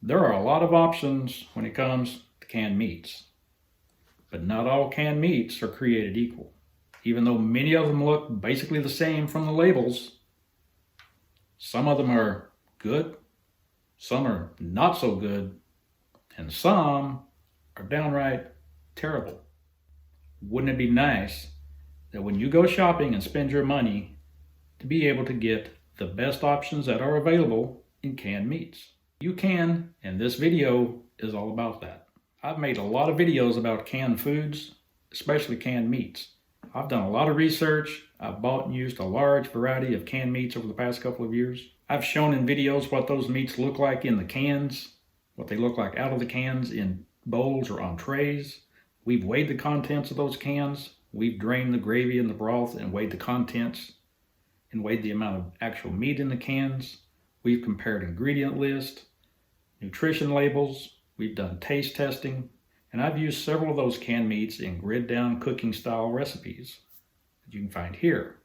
There are a lot of options when it comes to canned meats, but not all canned meats are created equal. Even though many of them look basically the same from the labels, some of them are good, some are not so good, and some are downright terrible. Wouldn't it be nice that when you go shopping and spend your money to be able to get the best options that are available in canned meats? You can, and this video is all about that. I've made a lot of videos about canned foods, especially canned meats. I've done a lot of research. I've bought and used a large variety of canned meats over the past couple of years. I've shown in videos what those meats look like in the cans, what they look like out of the cans in bowls or on trays. We've weighed the contents of those cans. We've drained the gravy and the broth and weighed the contents and weighed the amount of actual meat in the cans. We've compared ingredient lists, nutrition labels. We've done taste testing. And I've used several of those canned meats in grid down cooking style recipes that you can find here.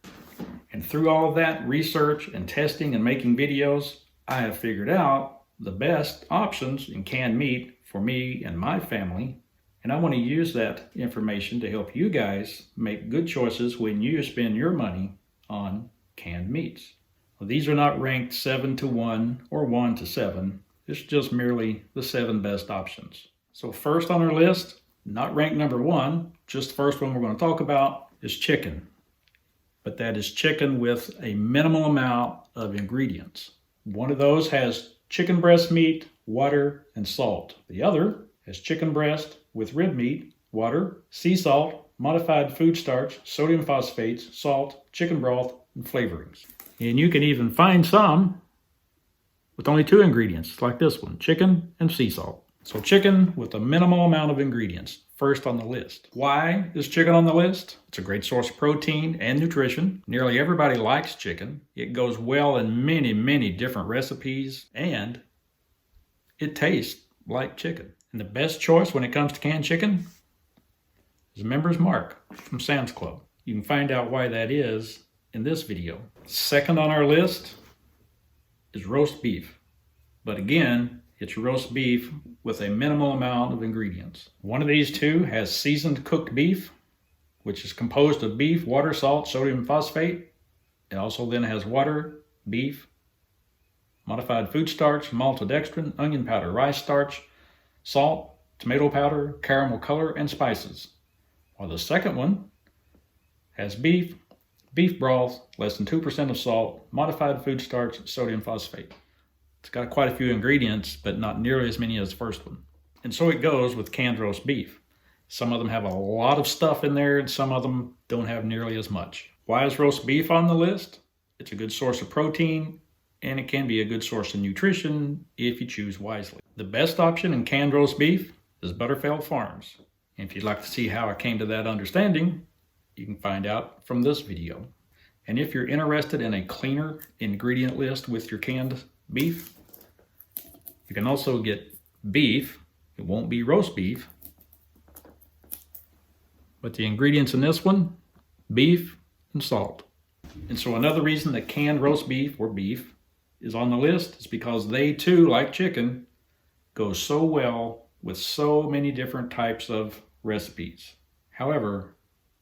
And through all of that research and testing and making videos, I have figured out the best options in canned meat for me and my family. And I want to use that information to help you guys make good choices when you spend your money on canned meats. Well, these are not ranked 7 to 1 or 1 to 7. It's just merely the 7 best options. So first on our list, not ranked number 1, just the first one we're going to talk about is chicken. But that is chicken with a minimal amount of ingredients. One of those has chicken breast meat, water, and salt. The other has chicken breast with rib meat, water, sea salt, modified food starch, sodium phosphates, salt, chicken broth, and flavorings. And you can even find some with only 2 ingredients, like this one, chicken and sea salt. So chicken with a minimal amount of ingredients, first on the list. Why is chicken on the list? It's a great source of protein and nutrition. Nearly everybody likes chicken. It goes well in many, many different recipes, and it tastes like chicken. And the best choice when it comes to canned chicken is Member's Mark from Sam's Club. You can find out why that is in this video. Second on our list is roast beef. But again, it's roast beef with a minimal amount of ingredients. One of these 2 has seasoned cooked beef, which is composed of beef, water, salt, sodium phosphate. It also then has water, beef, modified food starch, maltodextrin, onion powder, rice starch, salt, tomato powder, caramel color, and spices. While the second one has beef, beef broth, less than 2% of salt, modified food starch, sodium phosphate. It's got quite a few ingredients, but not nearly as many as the first one. And so it goes with canned roast beef. Some of them have a lot of stuff in there, and some of them don't have nearly as much. Why is roast beef on the list? It's a good source of protein, and it can be a good source of nutrition if you choose wisely. The best option in canned roast beef is Butterfield Farms. And if you'd like to see how I came to that understanding, you can find out from this video. And if you're interested in a cleaner ingredient list with your canned beef, you can also get beef. It won't be roast beef, but the ingredients in this one, beef and salt. And so another reason that canned roast beef or beef is on the list is because they too, like chicken, go so well with so many different types of recipes. However,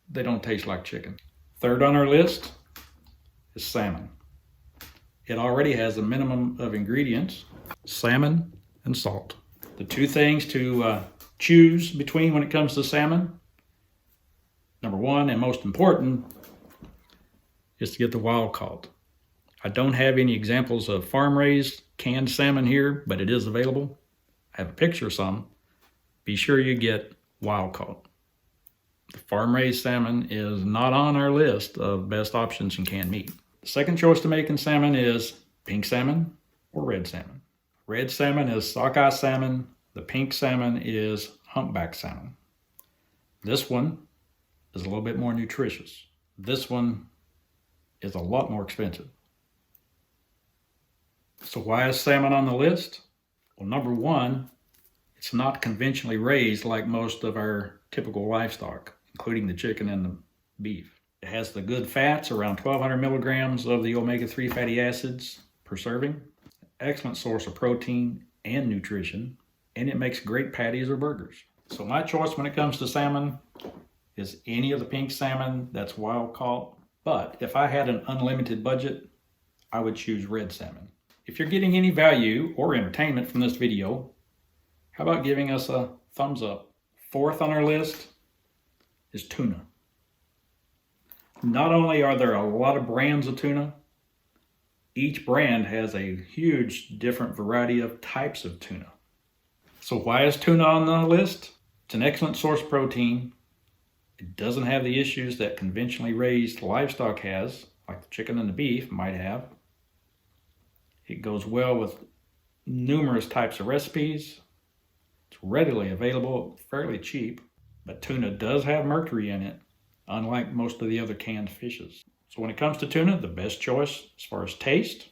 they don't taste like chicken. Third on our list is salmon. It already has a minimum of ingredients, salmon and salt. The 2 things to choose between when it comes to salmon, number 1 and most important, is to get the wild caught. I don't have any examples of farm-raised canned salmon here, but it is available. I have a picture of some. Be sure you get wild caught. The farm-raised salmon is not on our list of best options in canned meat. The second choice to make in salmon is pink salmon or red salmon. Red salmon is sockeye salmon. The pink salmon is humpback salmon. This one is a little bit more nutritious. This one is a lot more expensive. So why is salmon on the list? Well, number 1, it's not conventionally raised like most of our typical livestock, including the chicken and the beef. It has the good fats, around 1,200 milligrams of the omega-3 fatty acids per serving. Excellent source of protein and nutrition, and it makes great patties or burgers. So my choice when it comes to salmon is any of the pink salmon that's wild caught. But if I had an unlimited budget, I would choose red salmon. If you're getting any value or entertainment from this video, how about giving us a thumbs up? Fourth on our list is tuna. Not only are there a lot of brands of tuna, each brand has a huge different variety of types of tuna. So why is tuna on the list? It's an excellent source of protein. It doesn't have the issues that conventionally raised livestock has, like the chicken and the beef might have. It goes well with numerous types of recipes. It's readily available, fairly cheap, but tuna does have mercury in it, unlike most of the other canned fishes. So when it comes to tuna, the best choice as far as taste,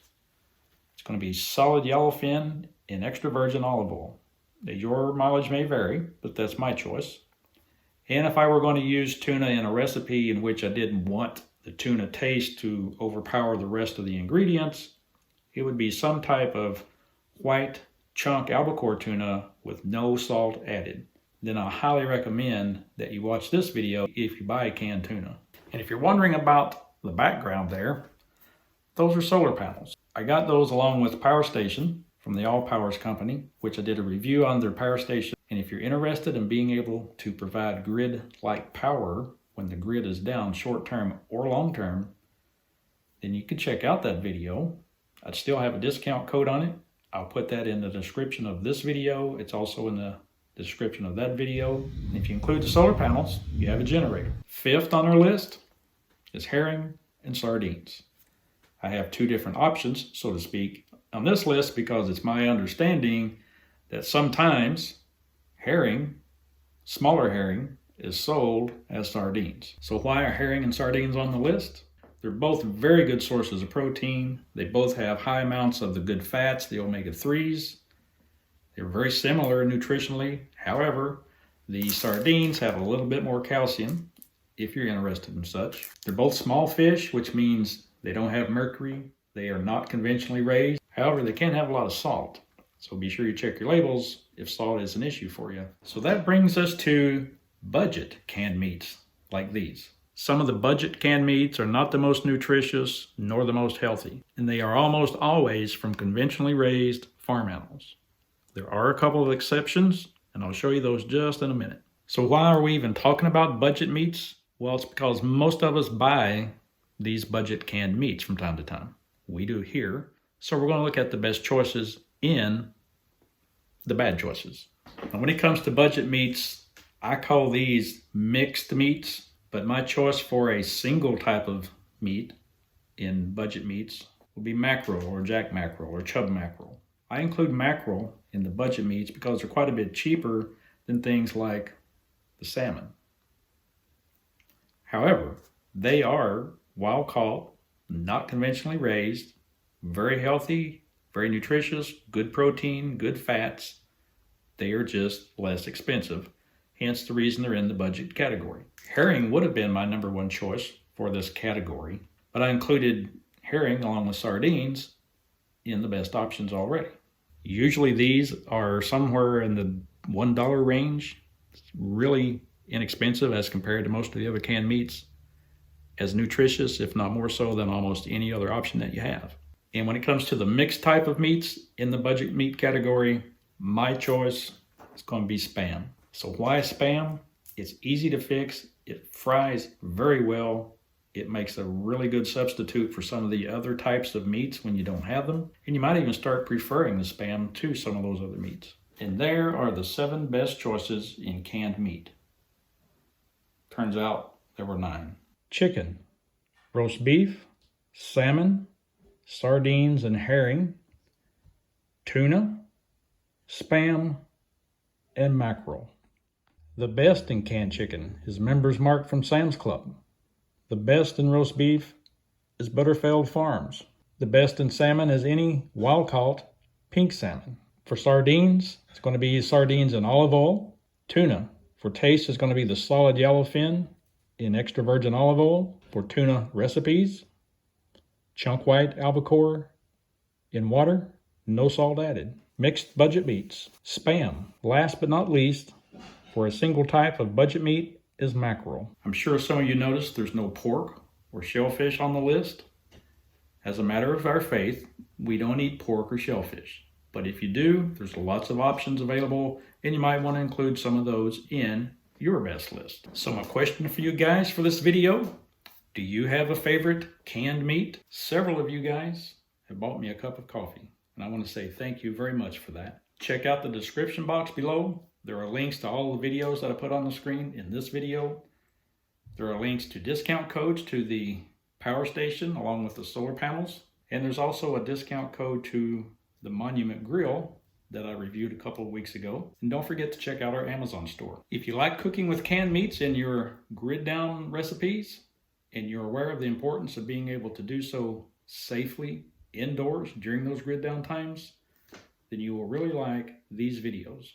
it's going to be solid yellowfin in extra virgin olive oil. Your mileage may vary, but that's my choice. And if I were going to use tuna in a recipe in which I didn't want the tuna taste to overpower the rest of the ingredients, it would be some type of white chunk albacore tuna with no salt added. Then I highly recommend that you watch this video if you buy canned tuna. And if you're wondering about the background there, those are solar panels. I got those along with Power Station from the All Powers company, which I did a review on their power station. And if you're interested in being able to provide grid-like power when the grid is down short-term or long-term, then you can check out that video. I'd still have a discount code on it. I'll put that in the description of this video. It's also in the description of that video. And if you include the solar panels, you have a generator. Fifth on our list is herring and sardines. I have two different options, so to speak, on this list because it's my understanding that sometimes herring, smaller herring, is sold as sardines. So why are herring and sardines on the list? They're both very good sources of protein. They both have high amounts of the good fats, the omega-3s. They're very similar nutritionally. However, the sardines have a little bit more calcium, if you're interested in such. They're both small fish, which means they don't have mercury. They are not conventionally raised. However, they can have a lot of salt. So be sure you check your labels if salt is an issue for you. So that brings us to budget canned meats like these. Some of the budget canned meats are not the most nutritious nor the most healthy, and they are almost always from conventionally raised farm animals. There are a couple of exceptions, and I'll show you those just in a minute. So why are we even talking about budget meats? Well, it's because most of us buy these budget canned meats from time to time. We do here. So we're going to look at the best choices in the bad choices. Now, when it comes to budget meats, I call these mixed meats, but my choice for a single type of meat in budget meats will be mackerel or jack mackerel or chub mackerel. I include mackerel in the budget meats because they're quite a bit cheaper than things like the salmon. However, they are wild caught, not conventionally raised, very healthy, very nutritious, good protein, good fats. They are just less expensive, hence the reason they're in the budget category. Herring would have been my number one choice for this category, but I included herring along with sardines in the best options already. Usually these are somewhere in the $1 range. It's really inexpensive as compared to most of the other canned meats. As nutritious, if not more so, than almost any other option that you have. And when it comes to the mixed type of meats in the budget meat category, my choice is going to be Spam. So why Spam? It's easy to fix. It fries very well. It makes a really good substitute for some of the other types of meats when you don't have them. And you might even start preferring the Spam to some of those other meats. And there are the 7 best choices in canned meat. Turns out there were 9. Chicken, roast beef, salmon, sardines and herring, tuna, Spam, and mackerel. The best in canned chicken is Members Mark from Sam's Club. The best in roast beef is Butterfield Farms. The best in salmon is any wild-caught pink salmon. For sardines, it's going to be sardines in olive oil. Tuna, for taste, is going to be the solid yellowfin in extra virgin olive oil. For tuna recipes, chunk white albacore in water, no salt added. Mixed budget meats. Spam. Last but not least, for a single type of budget meat is mackerel. I'm sure some of you noticed there's no pork or shellfish on the list. As a matter of our faith, we don't eat pork or shellfish. But if you do, there's lots of options available, and you might want to include some of those in your best list. So my question for you guys for this video, do you have a favorite canned meat? Several of you guys have bought me a cup of coffee, and I want to say thank you very much for that. Check out the description box below. There are links to all the videos that I put on the screen in this video. There are links to discount codes to the power station along with the solar panels. And there's also a discount code to the Monument Grill that I reviewed a couple of weeks ago. And don't forget to check out our Amazon store. If you like cooking with canned meats in your grid down recipes, and you're aware of the importance of being able to do so safely indoors during those grid down times, then you will really like these videos.